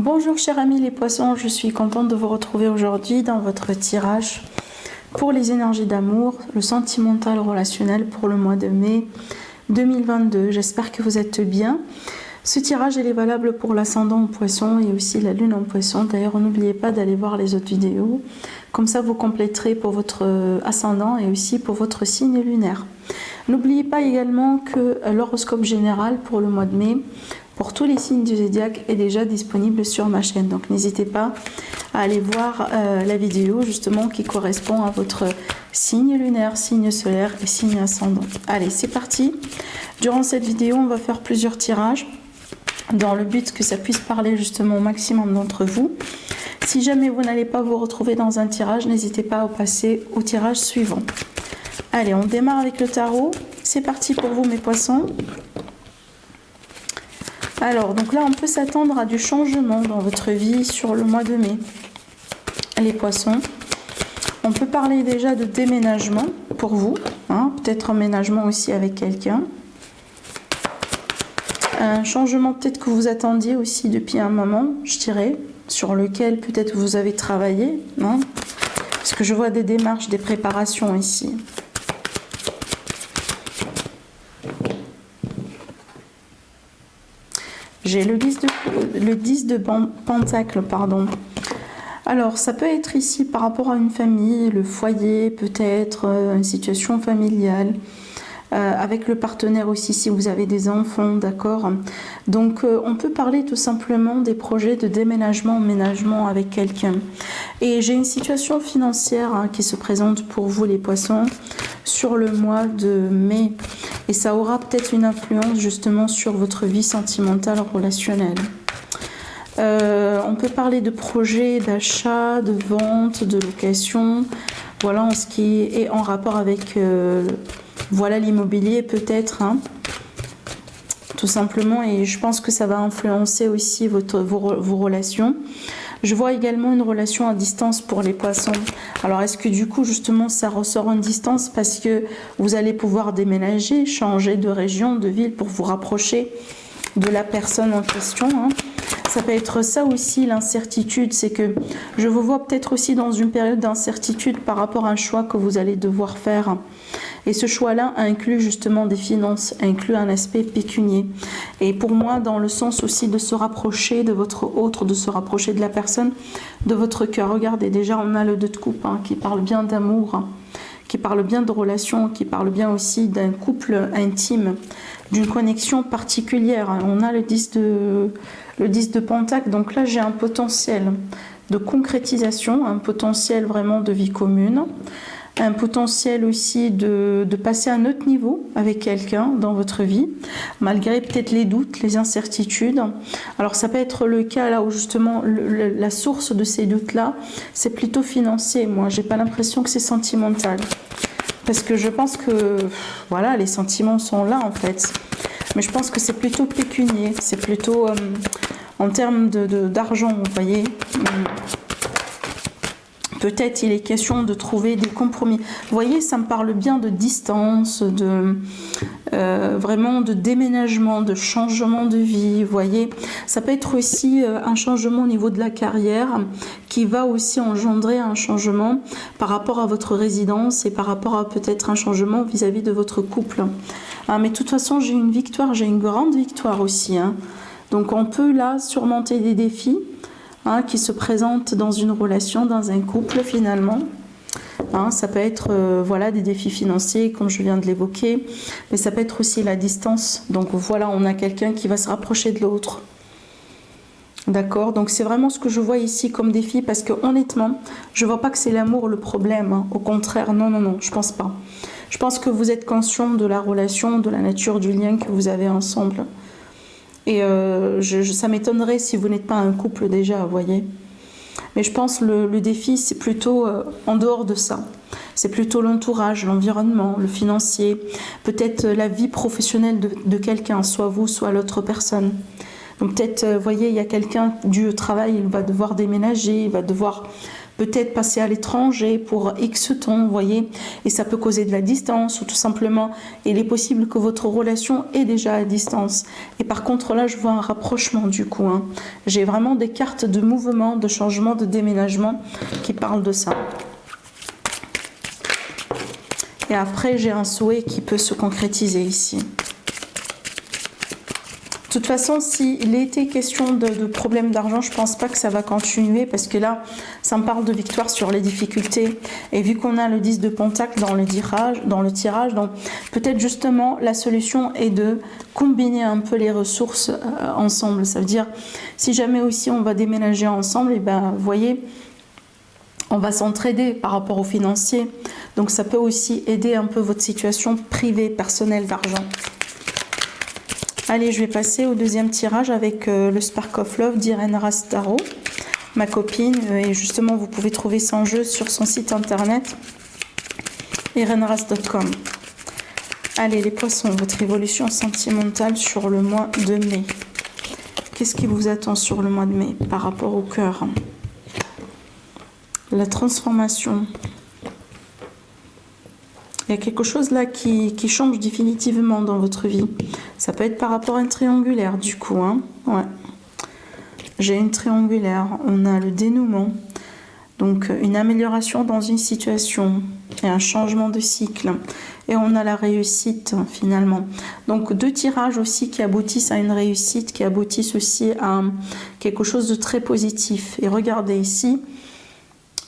Bonjour chers amis les poissons, je suis contente de vous retrouver aujourd'hui dans votre tirage pour les énergies d'amour, le sentimental relationnel pour le mois de mai 2022. J'espère que vous êtes bien. Ce tirage il est valable pour l'ascendant en poisson et aussi la lune en poisson. D'ailleurs n'oubliez pas d'aller voir les autres vidéos, comme ça vous compléterez pour votre ascendant et aussi pour votre signe lunaire. N'oubliez pas également que l'horoscope général pour le mois de mai pour tous les signes du zodiaque est déjà disponible sur ma chaîne. Donc n'hésitez pas à aller voir la vidéo justement qui correspond à votre signe lunaire, signe solaire et signe ascendant. Allez, c'est parti. Durant cette vidéo, on va faire plusieurs tirages dans le but que ça puisse parler justement au maximum d'entre vous. Si jamais vous n'allez pas vous retrouver dans un tirage, n'hésitez pas à passer au tirage suivant. Allez, on démarre avec le tarot. C'est parti pour vous mes poissons. Alors, donc là, on peut s'attendre à du changement dans votre vie sur le mois de mai. Les poissons, on peut parler déjà de déménagement pour vous, hein, peut-être emménagement aussi avec quelqu'un. Un changement peut-être que vous attendiez aussi depuis un moment, je dirais, sur lequel peut-être vous avez travaillé, hein, parce que je vois des démarches, des préparations ici. J'ai le 10 de Pentacle, pardon. Alors, ça peut être ici par rapport à une famille, le foyer, peut-être une situation familiale, avec le partenaire aussi si vous avez des enfants, d'accord. Donc, on peut parler tout simplement des projets de déménagement, emménagement avec quelqu'un. Et j'ai une situation financière hein, qui se présente pour vous les poissons sur le mois de mai. Et ça aura peut-être une influence justement sur votre vie sentimentale relationnelle. On peut parler de projets d'achat, de vente, de location, voilà, en ce qui est en rapport avec voilà l'immobilier peut-être, hein, tout simplement. Et je pense que ça va influencer aussi vos relations. Je vois également une relation à distance pour les poissons. Alors, est-ce que du coup, justement, ça ressort en distance parce que vous allez pouvoir déménager, changer de région, de ville pour vous rapprocher de la personne en question, hein. Ça peut être ça aussi, l'incertitude. C'est que je vous vois peut-être aussi dans une période d'incertitude par rapport à un choix que vous allez devoir faire. Et ce choix-là inclut justement des finances, inclut un aspect pécunier. Et pour moi, dans le sens aussi de se rapprocher de votre autre, de se rapprocher de la personne, de votre cœur. Regardez, déjà on a le 2 de coupe hein, qui parle bien d'amour, hein, qui parle bien de relation, qui parle bien aussi d'un couple intime, d'une connexion particulière. On a le 10 de Pentacle, donc là j'ai un potentiel de concrétisation, un potentiel vraiment de vie commune, un potentiel aussi de passer à un autre niveau avec quelqu'un dans votre vie, malgré peut-être les doutes, les incertitudes. Alors ça peut être le cas là où justement la source de ces doutes-là, c'est plutôt financier. Moi, j'ai pas l'impression que c'est sentimental. Parce que je pense que, voilà, les sentiments sont là en fait. Mais je pense que c'est plutôt pécunier, c'est plutôt en termes d'argent, vous voyez. Peut-être il est question de trouver des compromis. Vous voyez, ça me parle bien de distance, vraiment de déménagement, de changement de vie. Vous voyez, ça peut être aussi un changement au niveau de la carrière qui va aussi engendrer un changement par rapport à votre résidence et par rapport à peut-être un changement vis-à-vis de votre couple. Ah, mais de toute façon, j'ai une victoire, j'ai une grande victoire aussi, hein. Donc on peut là surmonter des défis hein, qui se présentent dans une relation, dans un couple finalement. Hein, ça peut être voilà, des défis financiers comme je viens de l'évoquer, mais ça peut être aussi la distance. Donc voilà, on a quelqu'un qui va se rapprocher de l'autre. D'accord, donc c'est vraiment ce que je vois ici comme défi parce que honnêtement, je vois pas que c'est l'amour le problème, hein. Au contraire, non, non, non, je pense pas. Je pense que vous êtes conscient de la relation, de la nature du lien que vous avez ensemble. Et ça m'étonnerait si vous n'êtes pas un couple déjà, vous voyez. Mais je pense que le défi, c'est plutôt en dehors de ça. C'est plutôt l'entourage, l'environnement, le financier, peut-être la vie professionnelle de quelqu'un, soit vous, soit l'autre personne. Donc peut-être, vous voyez, il y a quelqu'un du travail, il va devoir déménager, il va devoir peut-être passer à l'étranger pour X temps, vous voyez, et ça peut causer de la distance, ou tout simplement, il est possible que votre relation est déjà à distance. Et par contre, là, je vois un rapprochement du coup. Hein. J'ai vraiment des cartes de mouvement, de changement, de déménagement qui parlent de ça. Et après, j'ai un souhait qui peut se concrétiser ici. De toute façon, s'il était question de problème d'argent, je ne pense pas que ça va continuer parce que là, ça me parle de victoire sur les difficultés. Et vu qu'on a le 10 de Pentacle dans le tirage, donc peut-être justement la solution est de combiner un peu les ressources ensemble. Ça veut dire, si jamais aussi on va déménager ensemble, et ben, vous voyez, on va s'entraider par rapport aux financiers. Donc ça peut aussi aider un peu votre situation privée, personnelle d'argent. Allez, je vais passer au deuxième tirage avec le Spark of Love d'Irène Rastaro, ma copine. Et justement, vous pouvez trouver son jeu sur son site internet, ireneras.com. Allez, les poissons, votre évolution sentimentale sur le mois de mai. Qu'est-ce qui vous attend sur le mois de mai par rapport au cœur? La transformation. Il y a quelque chose là qui change définitivement dans votre vie. Ça peut être par rapport à une triangulaire du coup. Hein. Ouais. J'ai une triangulaire. On a le dénouement. Donc une amélioration dans une situation et un changement de cycle. Et on a la réussite finalement. Donc deux tirages aussi qui aboutissent à une réussite, qui aboutissent aussi à quelque chose de très positif. Et regardez ici.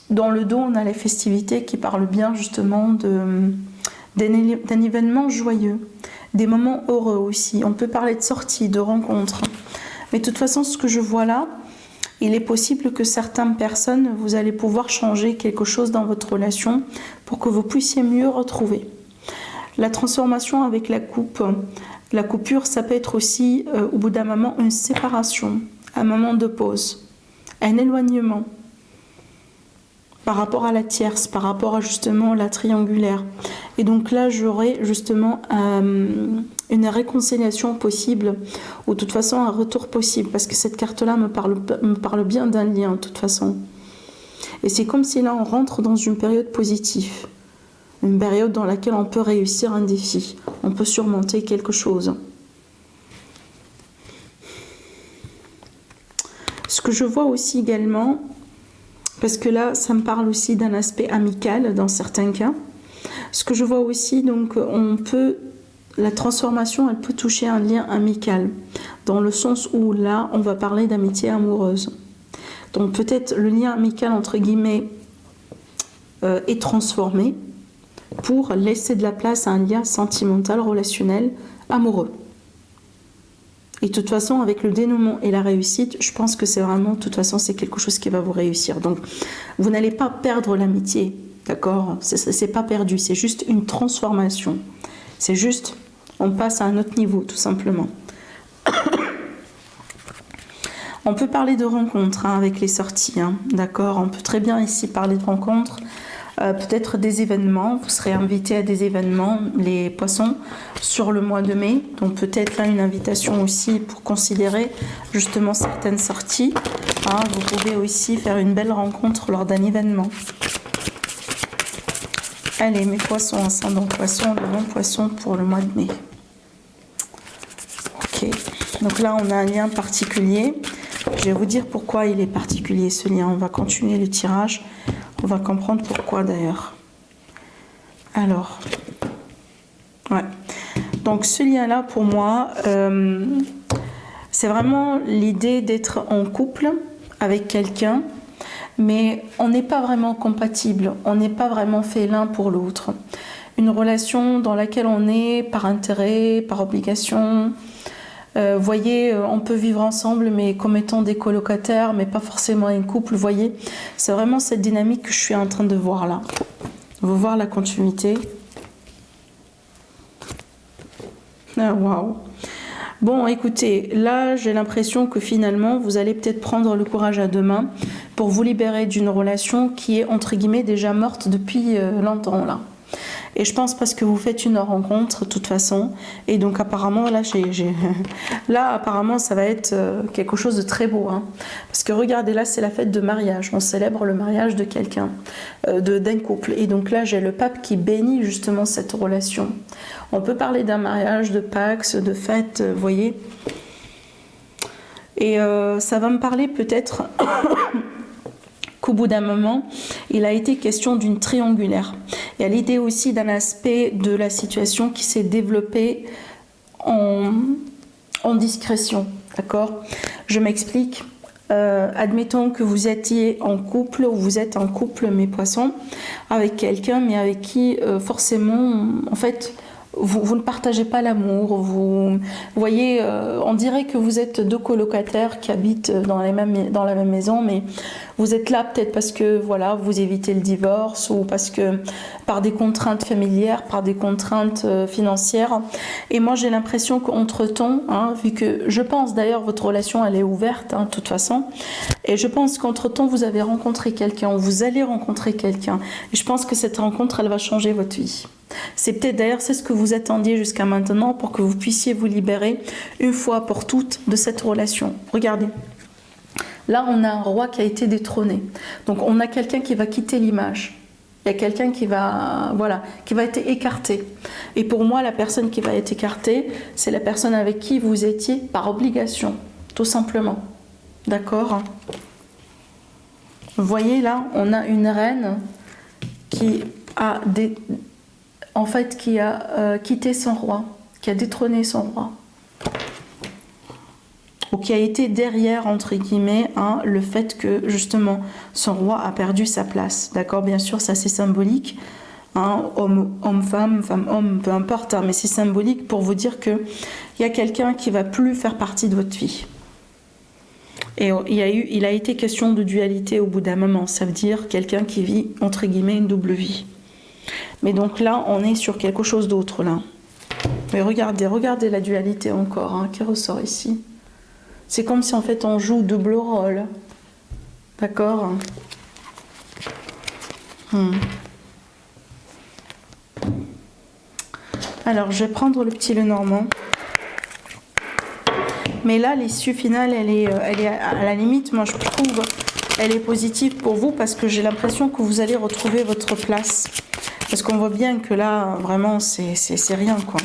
Dans le dos, on a les festivités qui parlent bien justement d'un événement joyeux, des moments heureux aussi. On peut parler de sorties, de rencontres. Mais de toute façon, ce que je vois là, il est possible que certaines personnes, vous allez pouvoir changer quelque chose dans votre relation pour que vous puissiez mieux retrouver. La transformation avec la coupe, la coupure, ça peut être aussi, au bout d'un moment, une séparation, un moment de pause, un éloignement. Par rapport à la tierce, par rapport à justement la triangulaire. Et donc là, j'aurai justement une réconciliation possible, ou de toute façon un retour possible, parce que cette carte-là me parle bien d'un lien, de toute façon. Et c'est comme si là, on rentre dans une période positive, une période dans laquelle on peut réussir un défi, on peut surmonter quelque chose. Ce que je vois aussi également, parce que là, ça me parle aussi d'un aspect amical dans certains cas. Ce que je vois aussi, donc, la transformation, elle peut toucher un lien amical, dans le sens où là, on va parler d'amitié amoureuse. Donc peut-être le lien amical, entre guillemets, est transformé pour laisser de la place à un lien sentimental, relationnel, amoureux. Et de toute façon, avec le dénouement et la réussite, je pense que c'est vraiment, de toute façon, c'est quelque chose qui va vous réussir. Donc, vous n'allez pas perdre l'amitié, d'accord? C'est pas perdu, c'est juste une transformation. C'est juste, on passe à un autre niveau, tout simplement. On peut parler de rencontres hein, avec les sorties, hein, d'accord? On peut très bien ici parler de rencontres. Peut-être des événements, vous serez invité à des événements, les poissons, sur le mois de mai. Donc peut-être là une invitation aussi pour considérer justement certaines sorties. Hein, vous pouvez aussi faire une belle rencontre lors d'un événement. Allez, mes poissons, ascendant poisson, le bon poisson pour le mois de mai. Ok, donc là on a un lien particulier. Je vais vous dire pourquoi il est particulier ce lien. On va continuer le tirage. On va comprendre pourquoi d'ailleurs. Alors, ouais. Donc ce lien-là pour moi, c'est vraiment l'idée d'être en couple avec quelqu'un, mais on n'est pas vraiment compatible, on n'est pas vraiment fait l'un pour l'autre. Une relation dans laquelle on est par intérêt, par obligation. Vous voyez, on peut vivre ensemble, mais comme étant des colocataires, mais pas forcément un couple, vous voyez. C'est vraiment cette dynamique que je suis en train de voir là. On va voir la continuité. Ah, waouh. Bon, écoutez, là, j'ai l'impression que finalement, vous allez peut-être prendre le courage à deux mains pour vous libérer d'une relation qui est, entre guillemets, déjà morte depuis longtemps, là. Et je pense parce que vous faites une rencontre de toute façon. Et donc apparemment, là, là apparemment, ça va être quelque chose de très beau. Hein. Parce que regardez, là, c'est la fête de mariage. On célèbre le mariage de quelqu'un, d'un couple. Et donc là, j'ai le pape qui bénit justement cette relation. On peut parler d'un mariage, de Pax, de fête, vous voyez. Et ça va me parler peut-être qu'au bout d'un moment, il a été question d'une triangulaire. Il y a l'idée aussi d'un aspect de la situation qui s'est développé en discrétion. D'accord ? Je m'explique. Admettons que vous étiez en couple, ou vous êtes en couple, mes poissons, avec quelqu'un, mais avec qui forcément, en fait, vous ne partagez pas l'amour. Vous voyez, on dirait que vous êtes deux colocataires qui habitent dans la même maison, mais vous êtes là peut-être parce que voilà, vous évitez le divorce ou parce que par des contraintes familières, par des contraintes financières. Et moi, j'ai l'impression qu'entre-temps, hein, vu que je pense d'ailleurs votre relation elle est ouverte, hein, de toute façon, et je pense qu'entre-temps vous avez rencontré quelqu'un, ou vous allez rencontrer quelqu'un. Et je pense que cette rencontre, elle va changer votre vie. C'est peut-être d'ailleurs c'est ce que vous attendiez jusqu'à maintenant pour que vous puissiez vous libérer une fois pour toutes de cette relation. Regardez. Là, on a un roi qui a été détrôné. Donc, on a quelqu'un qui va quitter l'image. Il y a quelqu'un qui va, voilà, qui va être écarté. Et pour moi, la personne qui va être écartée, c'est la personne avec qui vous étiez par obligation, tout simplement. D'accord ? Vous voyez, là, on a une reine qui a, quitté son roi, qui a détrôné son roi. Ou qui a été derrière, entre guillemets, hein, le fait que, justement, son roi a perdu sa place. D'accord ? Bien sûr, ça c'est symbolique. Hein, homme-femme, femme-homme, peu importe, hein, mais c'est symbolique pour vous dire qu'il y a quelqu'un qui ne va plus faire partie de votre vie. Et il a été question de dualité au bout d'un moment. Ça veut dire quelqu'un qui vit, entre guillemets, une double vie. Mais donc là, on est sur quelque chose d'autre, là. Mais regardez la dualité encore, hein, qui ressort ici. C'est comme si en fait on joue double rôle. D'accord ? Alors je vais prendre le petit Lenormand. Mais là l'issue finale elle est à la limite, moi je trouve, elle est positive pour vous parce que j'ai l'impression que vous allez retrouver votre place. Parce qu'on voit bien que là vraiment c'est rien quoi.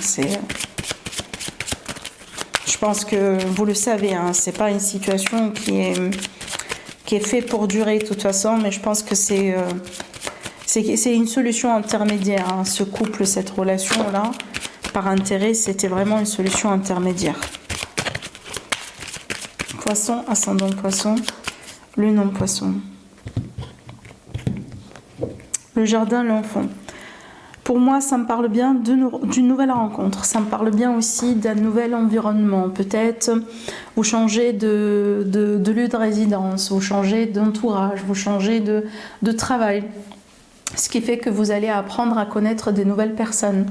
Je pense que vous le savez, hein, c'est pas une situation qui est faite pour durer de toute façon, mais je pense que c'est une solution intermédiaire. Hein, ce couple, cette relation-là, par intérêt, c'était vraiment une solution intermédiaire. Poisson, ascendant poisson, le non-poisson. Le jardin, l'enfant. Pour moi, ça me parle bien d'une nouvelle rencontre. Ça me parle bien aussi d'un nouvel environnement. Peut-être vous changez de lieu de résidence, vous changez d'entourage, vous changez de travail. Ce qui fait que vous allez apprendre à connaître des nouvelles personnes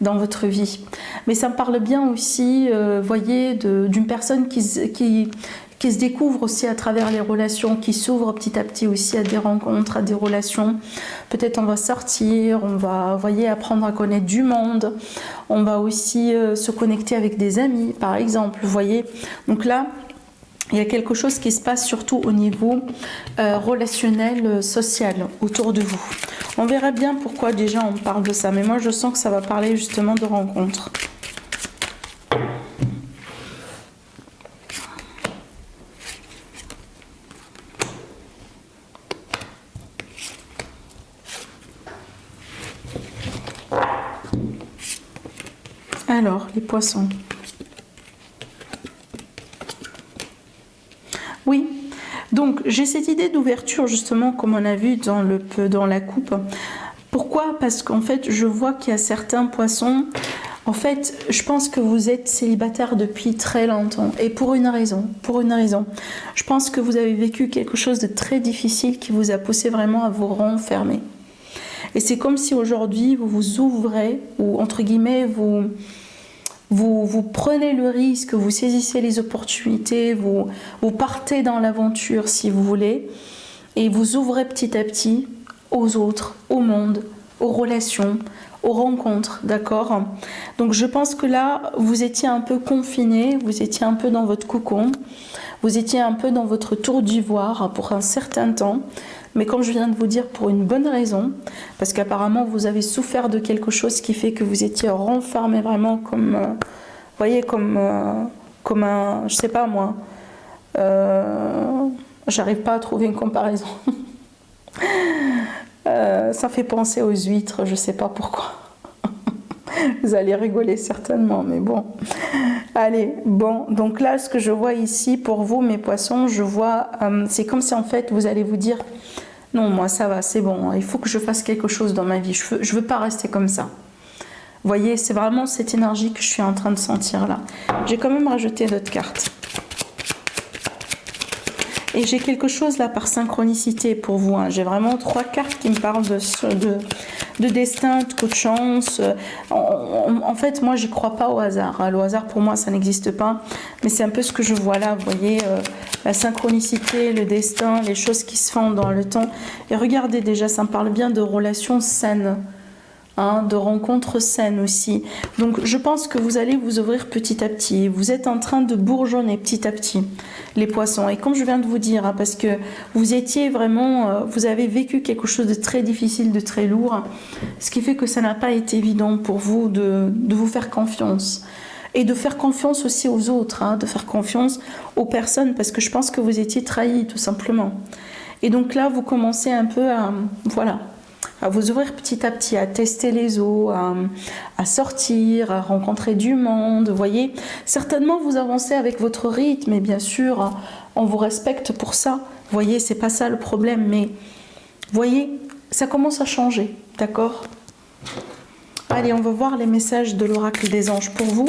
dans votre vie. Mais ça me parle bien aussi, voyez, d'une personne qui se découvre aussi à travers les relations, qui s'ouvre petit à petit aussi à des rencontres, à des relations. Peut-être on va sortir, on va, voyez, apprendre à connaître du monde. On va aussi se connecter avec des amis, par exemple, vous voyez. Donc là, il y a quelque chose qui se passe surtout au niveau relationnel, social, autour de vous. On verra bien pourquoi déjà on parle de ça, mais moi je sens que ça va parler justement de rencontres. Alors, les poissons. Oui, donc j'ai cette idée d'ouverture justement comme on a vu dans la coupe. Pourquoi ? Parce qu'en fait je vois qu'il y a certains poissons, en fait je pense que vous êtes célibataire depuis très longtemps et pour une raison. Je pense que vous avez vécu quelque chose de très difficile qui vous a poussé vraiment à vous renfermer. Et c'est comme si aujourd'hui vous vous ouvrez ou entre guillemets vous prenez le risque, vous saisissez les opportunités, vous partez dans l'aventure si vous voulez, et vous ouvrez petit à petit aux autres, au monde, aux relations, aux rencontres, d'accord? Donc je pense que là, vous étiez un peu confiné, vous étiez un peu dans votre cocon, vous étiez un peu dans votre tour d'ivoire pour un certain temps, mais comme je viens de vous dire, pour une bonne raison, parce qu'apparemment vous avez souffert de quelque chose qui fait que vous étiez renfermé vraiment comme, vous voyez, comme un, je sais pas moi, j'arrive pas à trouver une comparaison. Ça fait penser aux huîtres, je sais pas pourquoi. Vous allez rigoler certainement, mais bon. Allez, bon, donc là, ce que je vois ici pour vous, mes poissons, je vois, c'est comme si en fait, vous allez vous dire, non, moi ça va, c'est bon, il faut que je fasse quelque chose dans ma vie, je veux pas rester comme ça. Vous voyez, c'est vraiment cette énergie que je suis en train de sentir là. J'ai quand même rajouté d'autres cartes. Et j'ai quelque chose là par synchronicité pour vous. Hein. J'ai vraiment 3 cartes qui me parlent de destin, de coup de chance. En fait, moi, j'y crois pas au hasard. Le hasard, pour moi, ça n'existe pas. Mais c'est un peu ce que je vois là. Vous voyez, la synchronicité, le destin, les choses qui se font dans le temps. Et regardez déjà, ça me parle bien de relations saines. Hein, de rencontres saines aussi. Donc je pense que vous allez vous ouvrir petit à petit. Vous êtes en train de bourgeonner petit à petit, les poissons. Et comme je viens de vous dire, hein, parce que vous étiez vraiment, vous avez vécu quelque chose de très difficile, de très lourd, ce qui fait que ça n'a pas été évident pour vous de vous faire confiance. Et de faire confiance aussi aux autres, hein, de faire confiance aux personnes, parce que je pense que vous étiez trahis, tout simplement. Et donc là, vous commencez un peu à, voilà, à vous ouvrir petit à petit, à tester les eaux, à sortir, à rencontrer du monde, vous voyez. Certainement, vous avancez avec votre rythme, et bien sûr, on vous respecte pour ça. Vous voyez, c'est pas ça le problème, mais vous voyez, ça commence à changer, d'accord? Allez, on va voir les messages de l'oracle des anges pour vous.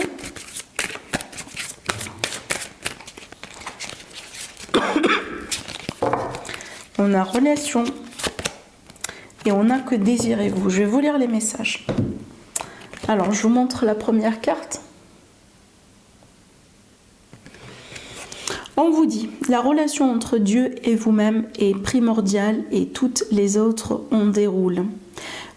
On a relation. Et on n'a que désirez-vous. Je vais vous lire les messages. Alors, je vous montre la première carte. On vous dit, la relation entre Dieu et vous-même est primordiale et toutes les autres en déroulent.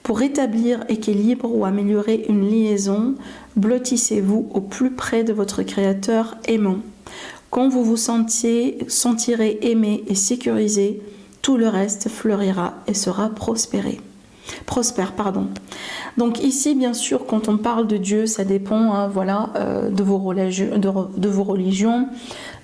Pour rétablir équilibre ou améliorer une liaison, blottissez-vous au plus près de votre Créateur aimant. Quand vous vous sentirez aimé et sécurisé, tout le reste fleurira et sera prospère. Donc ici, bien sûr, quand on parle de Dieu, ça dépend, hein, voilà, de vos religions,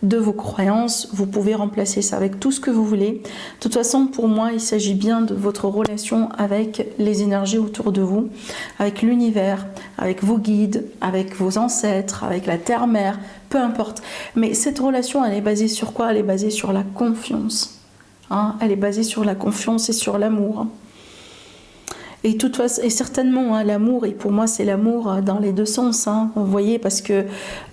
de vos croyances. Vous pouvez remplacer ça avec tout ce que vous voulez. De toute façon, pour moi, il s'agit bien de votre relation avec les énergies autour de vous, avec l'univers, avec vos guides, avec vos ancêtres, avec la terre-mère, peu importe. Mais cette relation, elle est basée sur quoi? Elle est basée sur la confiance. Hein, elle est basée sur la confiance et sur l'amour. Et, certainement, hein, l'amour, et pour moi c'est l'amour dans les deux sens, hein, vous voyez, parce que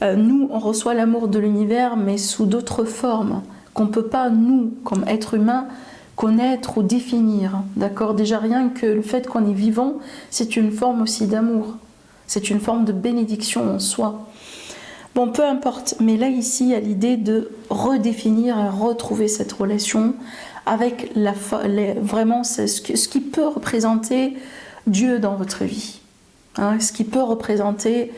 nous, on reçoit l'amour de l'univers, mais sous d'autres formes, qu'on ne peut pas, nous, comme êtres humains, connaître ou définir. D'accord? Déjà, rien que le fait qu'on est vivant, c'est une forme aussi d'amour. C'est une forme de bénédiction en soi. Bon, peu importe, mais là, ici, il y a l'idée de redéfinir et retrouver cette relation avec vraiment ce qui peut représenter Dieu dans votre vie. Hein, ce qui peut représenter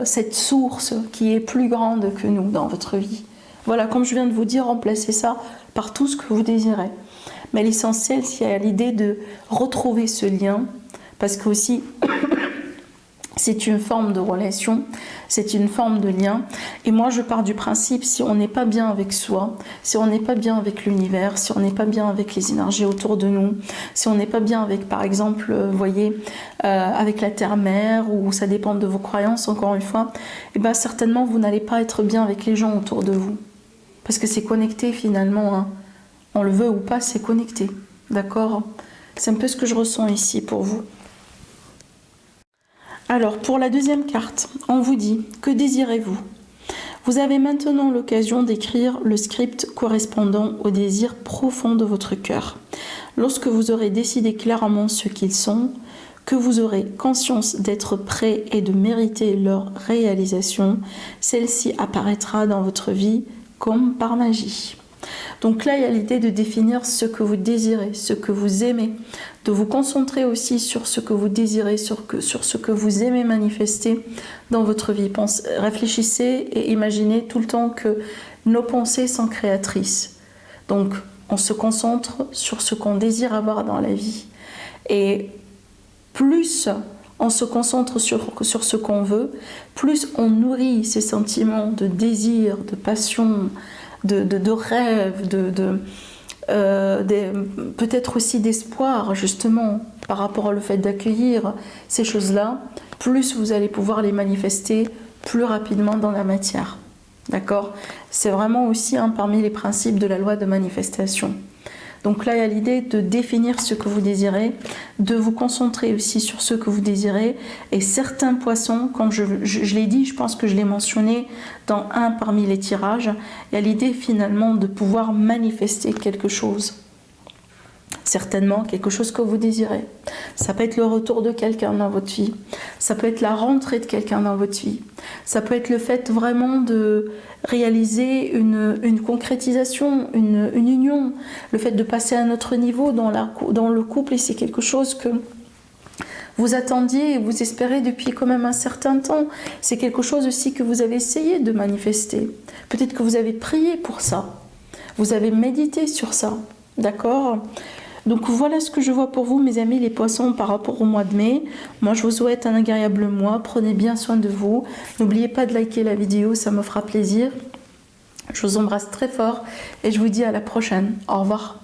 cette source qui est plus grande que nous dans votre vie. Voilà, comme je viens de vous dire, remplacez ça par tout ce que vous désirez. Mais l'essentiel, c'est l'idée de retrouver ce lien, parce que aussi... c'est une forme de relation, c'est une forme de lien. Et moi, je pars du principe, si on n'est pas bien avec soi, si on n'est pas bien avec l'univers, si on n'est pas bien avec les énergies autour de nous, si on n'est pas bien avec, par exemple, vous voyez, avec la terre-mère, ou ça dépend de vos croyances, encore une fois, et bien certainement, vous n'allez pas être bien avec les gens autour de vous. Parce que c'est connecté, finalement. Hein. On le veut ou pas, c'est connecté. D'accord? C'est un peu ce que je ressens ici pour vous. Alors, pour la deuxième carte, on vous dit, que désirez-vous? Vous avez maintenant l'occasion d'écrire le script correspondant aux désirs profonds de votre cœur. Lorsque vous aurez décidé clairement ce qu'ils sont, que vous aurez conscience d'être prêt et de mériter leur réalisation, celle-ci apparaîtra dans votre vie comme par magie. Donc là, il y a l'idée de définir ce que vous désirez, ce que vous aimez, de vous concentrer aussi sur ce que vous désirez, sur ce que vous aimez manifester dans votre vie. Réfléchissez et imaginez tout le temps que nos pensées sont créatrices. Donc, on se concentre sur ce qu'on désire avoir dans la vie. Et plus on se concentre sur ce qu'on veut, plus on nourrit ces sentiments de désir, de passion, de rêve, peut-être aussi d'espoir, justement, par rapport au fait d'accueillir ces choses-là, plus vous allez pouvoir les manifester plus rapidement dans la matière. D'accord? C'est vraiment aussi parmi les principes de la loi de manifestation. Donc là, il y a l'idée de définir ce que vous désirez, de vous concentrer aussi sur ce que vous désirez. Et certains poissons, comme je l'ai dit, je pense que je l'ai mentionné dans un parmi les tirages, il y a l'idée finalement de pouvoir manifester quelque chose. Certainement quelque chose que vous désirez. Ça peut être le retour de quelqu'un dans votre vie. Ça peut être la rentrée de quelqu'un dans votre vie. Ça peut être le fait vraiment de réaliser une concrétisation, une union. Le fait de passer à un autre niveau dans le couple, et c'est quelque chose que vous attendiez et vous espérez depuis quand même un certain temps. C'est quelque chose aussi que vous avez essayé de manifester. Peut-être que vous avez prié pour ça. Vous avez médité sur ça. D'accord ? Donc voilà ce que je vois pour vous, mes amis, les poissons, par rapport au mois de mai. Moi, je vous souhaite un agréable mois. Prenez bien soin de vous. N'oubliez pas de liker la vidéo, ça me fera plaisir. Je vous embrasse très fort et je vous dis à la prochaine. Au revoir.